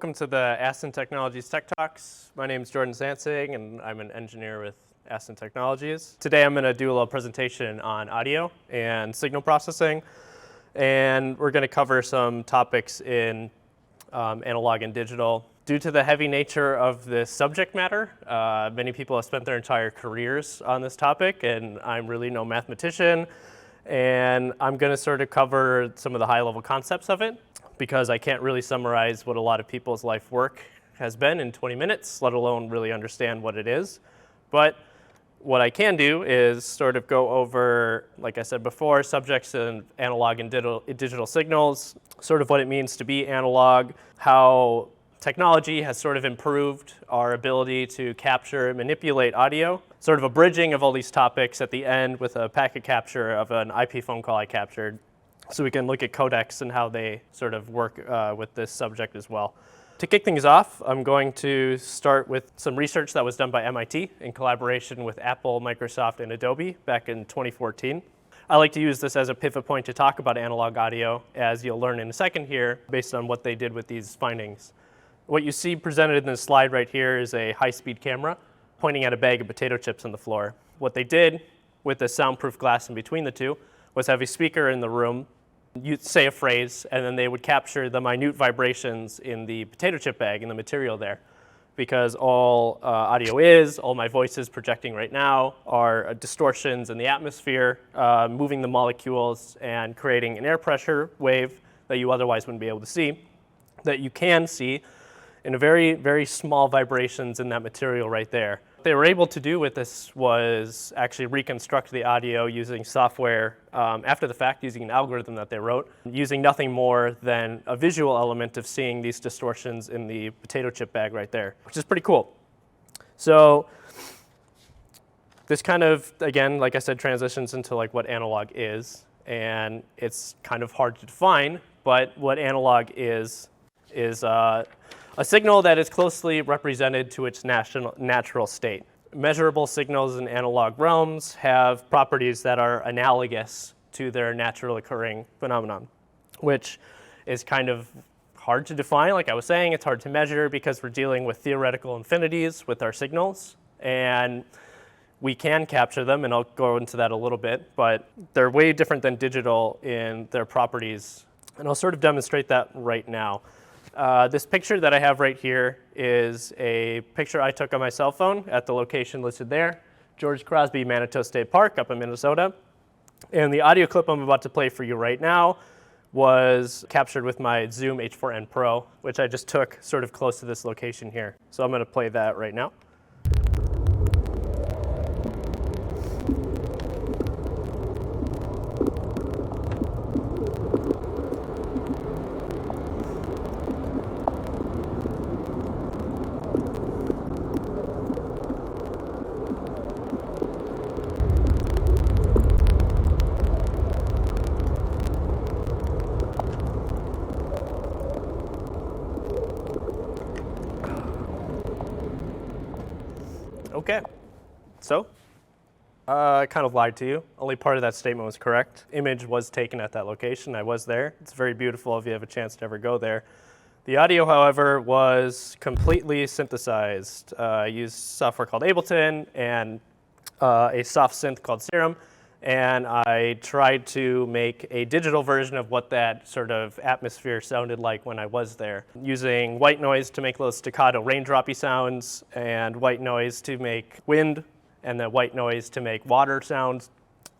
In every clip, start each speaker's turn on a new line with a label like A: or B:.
A: Welcome to the Aston Technologies Tech Talks. My name is Jordan Sansing, and I'm an engineer with Aston Technologies. Today I'm going to do a little presentation on audio and signal processing, and we're going to cover some topics in analog and digital. Due to the heavy nature of this subject matter, many people have spent their entire careers on this topic, and I'm really no mathematician, and I'm going to sort of cover some of the high-level concepts of it, because I can't really summarize what a lot of people's life work has been in 20 minutes, let alone really understand what it is. But what I can do is sort of go over, like I said before, subjects in analog and digital signals, sort of what it means to be analog, how technology has sort of improved our ability to capture and manipulate audio, sort of a bridging of all these topics at the end with a packet capture of an IP phone call I captured, so we can look at codecs and how they sort of work with this subject as well. To kick things off, I'm going to start with some research that was done by MIT in collaboration with Apple, Microsoft, and Adobe back in 2014. I like to use this as a pivot point to talk about analog audio, as you'll learn in a second here, based on what they did with these findings. What you see presented in this slide right here is a high-speed camera pointing at a bag of potato chips on the floor. What they did with the soundproof glass in between the two was have a speaker in the room. You'd say a phrase, and then they would capture the minute vibrations in the potato chip bag, in the material there. Because all audio is, all my voice is projecting right now, are distortions in the atmosphere, moving the molecules and creating an air pressure wave that you otherwise wouldn't be able to see, that you can see in a very, very small vibrations in that material right there. What they were able to do with this was actually reconstruct the audio using software after the fact, using an algorithm that they wrote, using nothing more than a visual element of seeing these distortions in the potato chip bag right there, which is pretty cool. So this kind of, again, like I said, transitions into like what analog is, and it's kind of hard to define, but what analog is a signal that is closely represented to its natural state. Measurable signals in analog realms have properties that are analogous to their natural occurring phenomenon, which is kind of hard to define. Like I was saying, it's hard to measure because we're dealing with theoretical infinities with our signals, and we can capture them, and I'll go into that a little bit, but they're way different than digital in their properties, and I'll sort of demonstrate that right now. This picture that I have right here is a picture I took on my cell phone at the location listed there, George Crosby Manitou State Park up in Minnesota. And the audio clip I'm about to play for you right now was captured with my Zoom H4n Pro, which I just took sort of close to this location here. So I'm going to play that right now. Okay, so I kind of lied to you. Only part of that statement was correct. Image was taken at that location. I was there. It's very beautiful if you have a chance to ever go there. The audio, however, was completely synthesized. I used software called Ableton and a soft synth called Serum, and I tried to make a digital version of what that sort of atmosphere sounded like when I was there, using white noise to make those staccato raindroppy sounds, and white noise to make wind, and then white noise to make water sounds.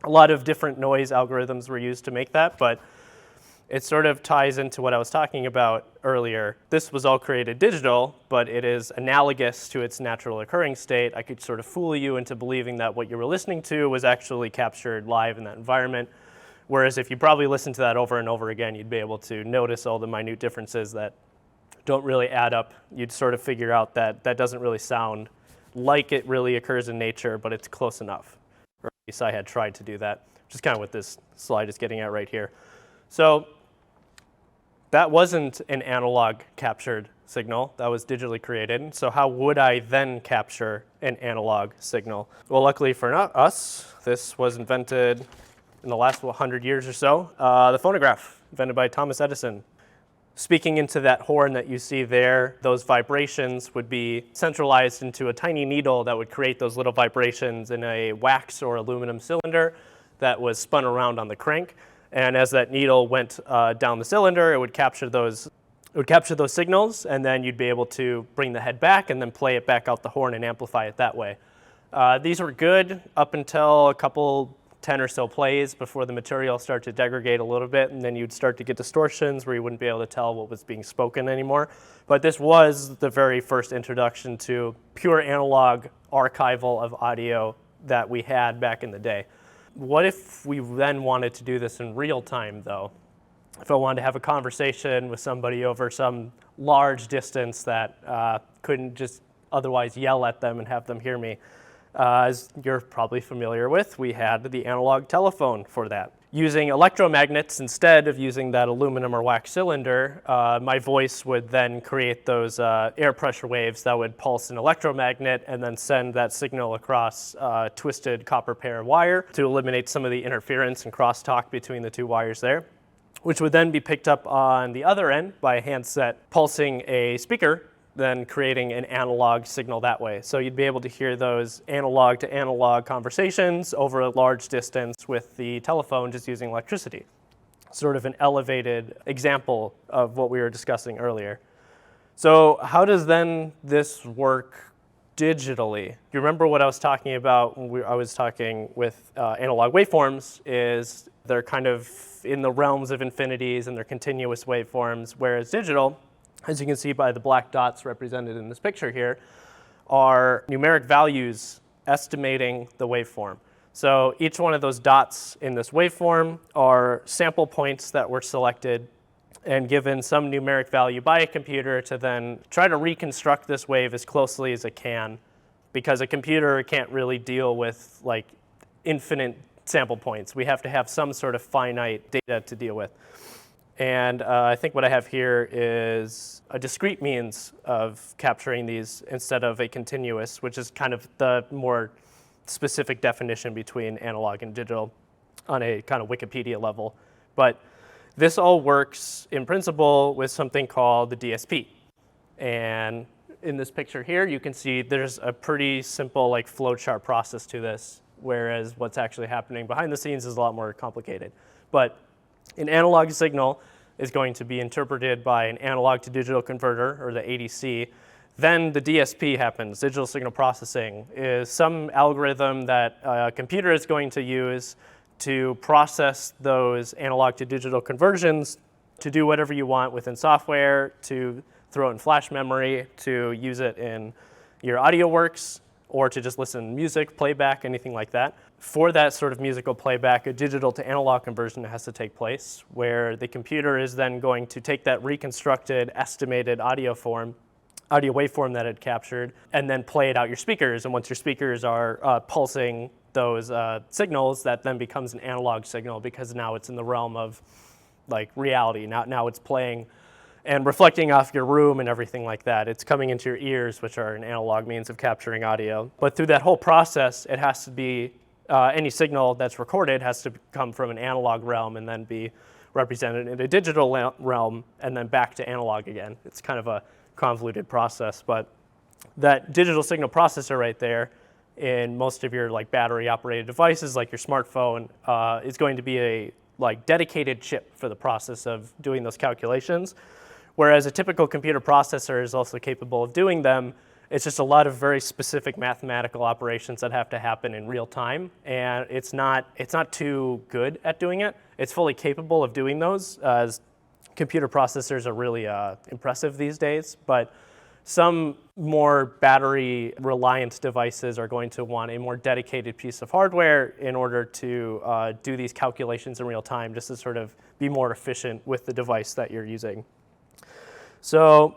A: A lot of different noise algorithms were used to make that, but it sort of ties into what I was talking about earlier. This was all created digital, but it is analogous to its natural occurring state. I could sort of fool you into believing that what you were listening to was actually captured live in that environment. Whereas if you probably listen to that over and over again, you'd be able to notice all the minute differences that don't really add up. You'd sort of figure out that that doesn't really sound like it really occurs in nature, but it's close enough. Or at least I had tried to do that, which is kind of what this slide is getting at right here. So that wasn't an analog captured signal, that was digitally created. So how would I then capture an analog signal? Well, luckily for us, this was invented in the last 100 years or so. The phonograph, invented by Thomas Edison. speaking into that horn that you see there, those vibrations would be centralized into a tiny needle that would create those little vibrations in a wax or aluminum cylinder that was spun around on the crank. And as that needle went down the cylinder, it would capture those signals, and then you'd be able to bring the head back and then play it back out the horn and amplify it that way. These were good up until a couple 10 or so plays before the material started to degrade a little bit, and then you'd start to get distortions where you wouldn't be able to tell what was being spoken anymore. But this was the very first introduction to pure analog archival of audio that we had back in the day. What if we then wanted to do this in real time, though? If I wanted to have a conversation with somebody over some large distance that couldn't just otherwise yell at them and have them hear me. As you're probably familiar with, we had the analog telephone for that. Using electromagnets instead of using that aluminum or wax cylinder, my voice would then create those air pressure waves that would pulse an electromagnet and then send that signal across twisted copper pair wire to eliminate some of the interference and crosstalk between the two wires there, which would then be picked up on the other end by a handset pulsing a speaker, then creating an analog signal that way. So you'd be able to hear those analog to analog conversations over a large distance with the telephone just using electricity. Sort of an elevated example of what we were discussing earlier. So how does then this work digitally? You remember what I was talking about when I was talking with analog waveforms is they're kind of in the realms of infinities and they're continuous waveforms, whereas digital, as you can see by the black dots represented in this picture here, are numeric values estimating the waveform. So each one of those dots in this waveform are sample points that were selected and given some numeric value by a computer to then try to reconstruct this wave as closely as it can, because a computer can't really deal with like infinite sample points. We have to have some sort of finite data to deal with. And I think what I have here is a discrete means of capturing these instead of a continuous, which is kind of the more specific definition between analog and digital on a kind of Wikipedia level. But this all works in principle with something called the DSP. And in this picture here, you can see there's a pretty simple like flowchart process to this, whereas what's actually happening behind the scenes is a lot more complicated. But an analog signal is going to be interpreted by an analog to digital converter, or the ADC. Then the DSP happens. Digital signal processing is some algorithm that a computer is going to use to process those analog to digital conversions to do whatever you want within software, to throw it in flash memory, to use it in your audio works, or to just listen to music, playback, anything like that. For that sort of musical playback, a digital to analog conversion has to take place, where the computer is then going to take that reconstructed, estimated audio waveform that it captured, and then play it out your speakers. And once your speakers are pulsing those signals, that then becomes an analog signal, because now it's in the realm of like reality. Now it's playing and reflecting off your room and everything like that. It's coming into your ears, which are an analog means of capturing audio. But through that whole process, it has to be, any signal that's recorded has to come from an analog realm and then be represented in a digital realm and then back to analog again. It's kind of a convoluted process, but that digital signal processor right there in most of your like battery operated devices like your smartphone is going to be a like dedicated chip for the process of doing those calculations. Whereas a typical computer processor is also capable of doing them. It's just a lot of very specific mathematical operations that have to happen in real time, and it's not too good at doing it. It's fully capable of doing those, as computer processors are really impressive these days, but some more battery-reliant devices are going to want a more dedicated piece of hardware in order to do these calculations in real time, just to sort of be more efficient with the device that you're using. So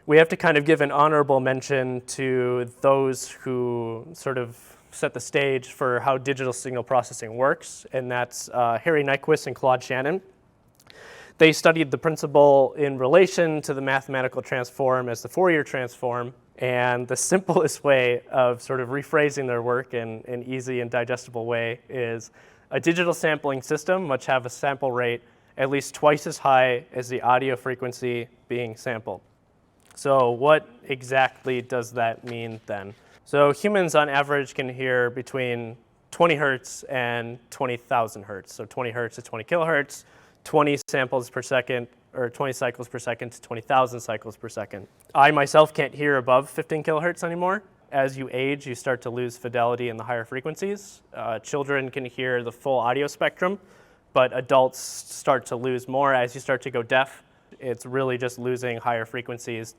A: we have to kind of give an honorable mention to those who sort of set the stage for how digital signal processing works, and that's Harry Nyquist and Claude Shannon. They studied the principle in relation to the mathematical transform as the Fourier transform, and the simplest way of sort of rephrasing their work in an easy and digestible way is a digital sampling system which have a sample rate at least twice as high as the audio frequency being sampled. So what exactly does that mean then? So humans on average can hear between 20 hertz and 20,000 hertz. So 20 hertz to 20 kilohertz, 20 samples per second, or 20 cycles per second to 20,000 cycles per second. I myself can't hear above 15 kilohertz anymore. As you age, you start to lose fidelity in the higher frequencies. Children can hear the full audio spectrum, but adults start to lose more as you start to go deaf. It's really just losing higher frequencies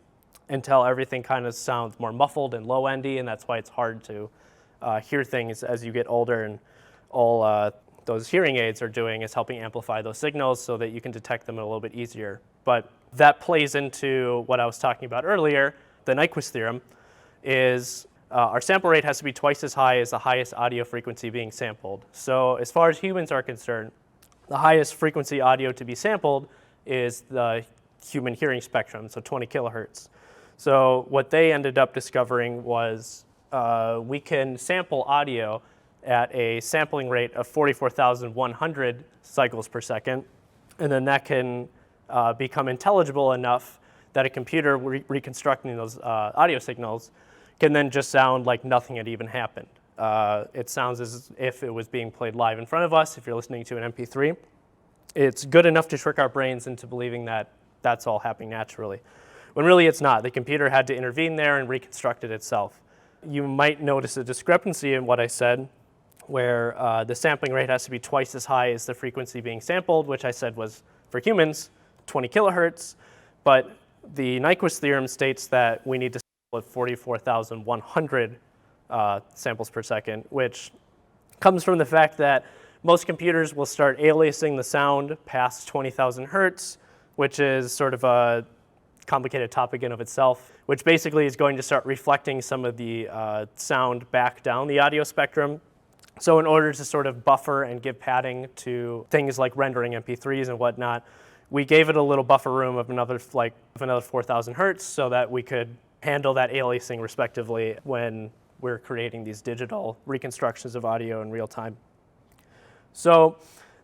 A: until everything kind of sounds more muffled and low-endy, and that's why it's hard to hear things as you get older. And all those hearing aids are doing is helping amplify those signals so that you can detect them a little bit easier. But that plays into what I was talking about earlier. The Nyquist theorem is our sample rate has to be twice as high as the highest audio frequency being sampled. So as far as humans are concerned, the highest frequency audio to be sampled is the human hearing spectrum, so 20 kilohertz. So what they ended up discovering was we can sample audio at a sampling rate of 44,100 cycles per second, and then that can become intelligible enough that a computer reconstructing those audio signals can then just sound like nothing had even happened. It sounds as if it was being played live in front of us if you're listening to an MP3. It's good enough to trick our brains into believing that that's all happening naturally, when really it's not. The computer had to intervene there and reconstruct it itself. You might notice a discrepancy in what I said, where the sampling rate has to be twice as high as the frequency being sampled, which I said was, for humans, 20 kilohertz, but the Nyquist theorem states that we need to sample at 44,100 samples per second, which comes from the fact that most computers will start aliasing the sound past 20,000 hertz, which is sort of a complicated topic in of itself, which basically is going to start reflecting some of the sound back down the audio spectrum. So in order to sort of buffer and give padding to things like rendering MP3s and whatnot, we gave it a little buffer room of another 4,000 hertz so that we could handle that aliasing respectively when we're creating these digital reconstructions of audio in real time. So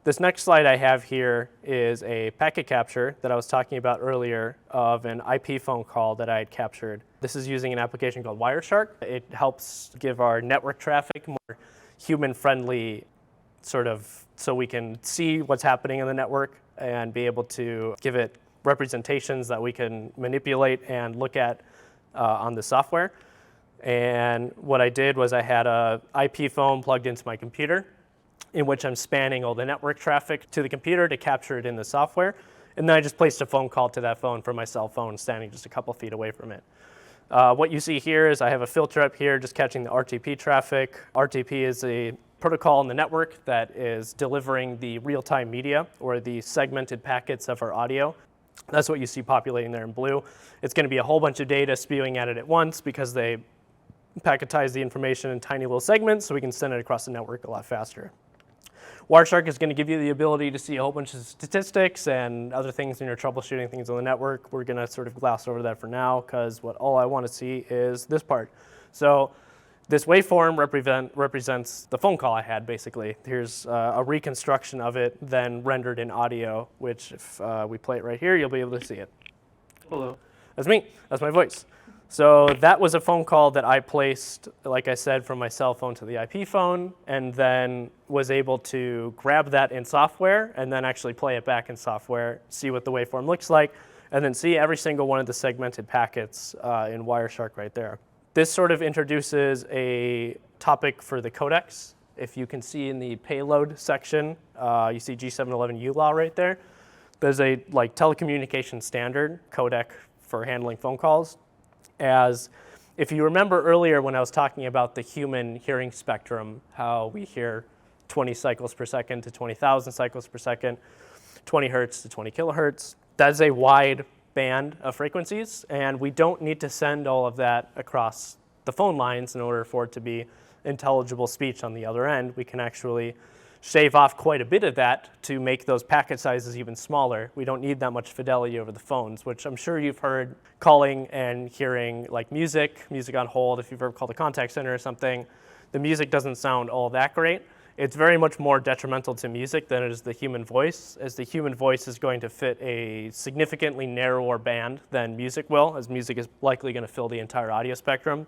A: this next slide I have here is a packet capture that I was talking about earlier of an IP phone call that I had captured. This is using an application called Wireshark. It helps give our network traffic more human-friendly sort of, so we can see what's happening in the network and be able to give it representations that we can manipulate and look at on the software. And what I did was I had a IP phone plugged into my computer, in which I'm spanning all the network traffic to the computer to capture it in the software. And then I just placed a phone call to that phone from my cell phone standing just a couple feet away from it. What you see here is I have a filter up here just catching the RTP traffic. RTP is a protocol in the network that is delivering the real-time media or the segmented packets of our audio. That's what you see populating there in blue. It's going to be a whole bunch of data spewing at it at once because they packetize the information in tiny little segments so we can send it across the network a lot faster. Wireshark is going to give you the ability to see a whole bunch of statistics and other things when you're troubleshooting things on the network. We're going to sort of gloss over that for now because all I want to see is this part. So this waveform represents the phone call I had, basically. Here's a reconstruction of it, then rendered in audio, which if we play it right here, you'll be able to see it. Hello. That's me. That's my voice. So that was a phone call that I placed, like I said, from my cell phone to the IP phone, and then was able to grab that in software and then actually play it back in software, see what the waveform looks like, and then see every single one of the segmented packets in Wireshark right there. This sort of introduces a topic for the codecs. If you can see in the payload section, you see G711 ULAW right there. There's a telecommunication standard codec for handling phone calls. As if you remember earlier when I was talking about the human hearing spectrum, how we hear 20 cycles per second to 20,000 cycles per second, 20 hertz to 20 kilohertz, that's a wide band of frequencies, and we don't need to send all of that across the phone lines in order for it to be intelligible speech on the other end. We can actually shave off quite a bit of that to make those packet sizes even smaller. We don't need that much fidelity over the phones, which I'm sure you've heard calling and hearing like music on hold. If you've ever called a contact center or something, the music doesn't sound all that great. it's very much more detrimental to music than it is the human voice, as the human voice is going to fit a significantly narrower band than music will, as music is likely going to fill the entire audio spectrum.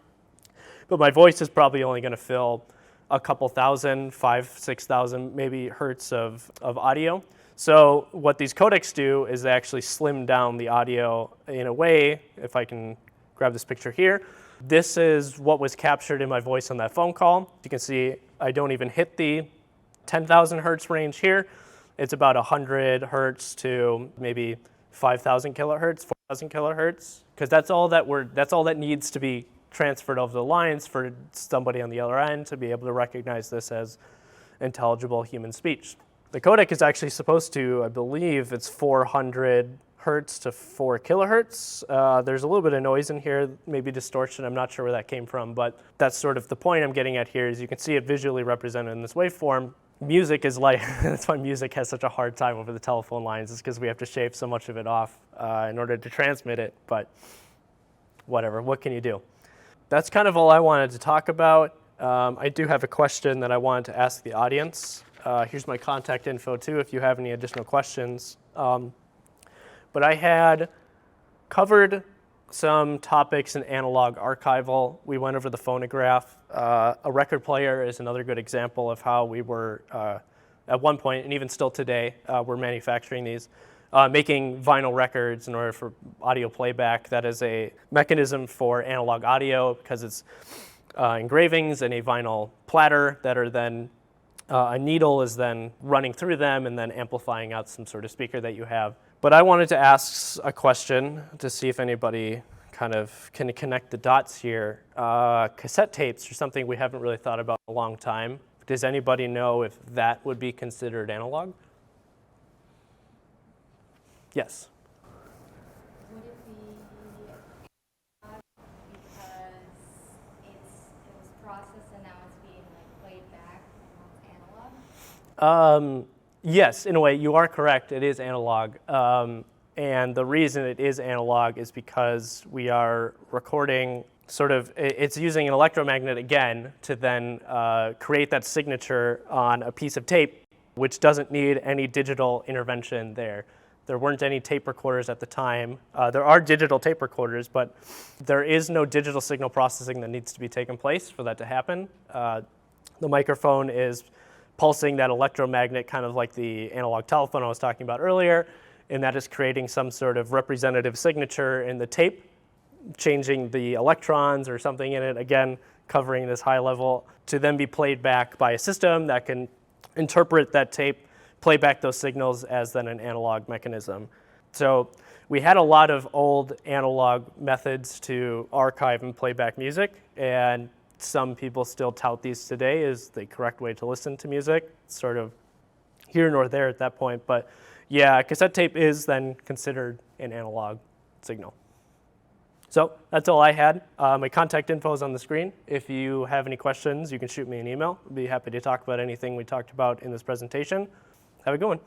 A: But my voice is probably only going to fill a couple thousand, 5,000, 6,000 maybe hertz of audio. So what these codecs do is they actually slim down the audio in a way, if I can grab this picture here. This is what was captured in my voice on that phone call. You can see I don't even hit the 10,000 hertz range here. It's about 100 hertz to maybe 5,000 kilohertz, 4,000 kilohertz, because that's all that needs to be transferred over the lines for somebody on the other end to be able to recognize this as intelligible human speech. The codec is actually supposed to, I believe, it's 400 hertz to 4 kilohertz. There's a little bit of noise in here, maybe distortion. I'm not sure where that came from, but that's sort of the point I'm getting at here is you can see it visually represented in this waveform. Music is like, that's why music has such a hard time over the telephone lines, is because we have to shave so much of it off in order to transmit it, but whatever, what can you do? That's kind of all I wanted to talk about. I do have a question that I wanted to ask the audience. Here's my contact info too if you have any additional questions. But I had covered some topics in analog archival. We went over the phonograph. A record player is another good example of how we were, at one point, and even still today, we're manufacturing these, making vinyl records in order for audio playback. That is a mechanism for analog audio because it's engravings and a vinyl platter that are then, a needle is then running through them and then amplifying out some sort of speaker that you have. But I wanted to ask a question to see if anybody kind of can connect the dots here. Cassette tapes are something we haven't really thought about in a long time. Does anybody know if that would be considered analog? Yes.
B: Would it be analog because it was processed and now it's being like played back and it's analog?
A: Yes, in a way, you are correct. It is analog. And the reason it is analog is because we are recording it's using an electromagnet again to then create that signature on a piece of tape, which doesn't need any digital intervention there. There weren't any tape recorders at the time. There are digital tape recorders, but there is no digital signal processing that needs to be taken place for that to happen. The microphone is pulsing that electromagnet, kind of like the analog telephone I was talking about earlier, and that is creating some sort of representative signature in the tape, changing the electrons or something in it, again, covering this high level, to then be played back by a system that can interpret that tape, play back those signals as then an analog mechanism. So we had a lot of old analog methods to archive and play back music, and some people still tout these today as the correct way to listen to music. It's sort of here nor there at that point, but yeah, cassette tape is then considered an analog signal. So that's all I had. My contact info is on the screen. If you have any questions, you can shoot me an email. I'd be happy to talk about anything we talked about in this presentation. Have a good one.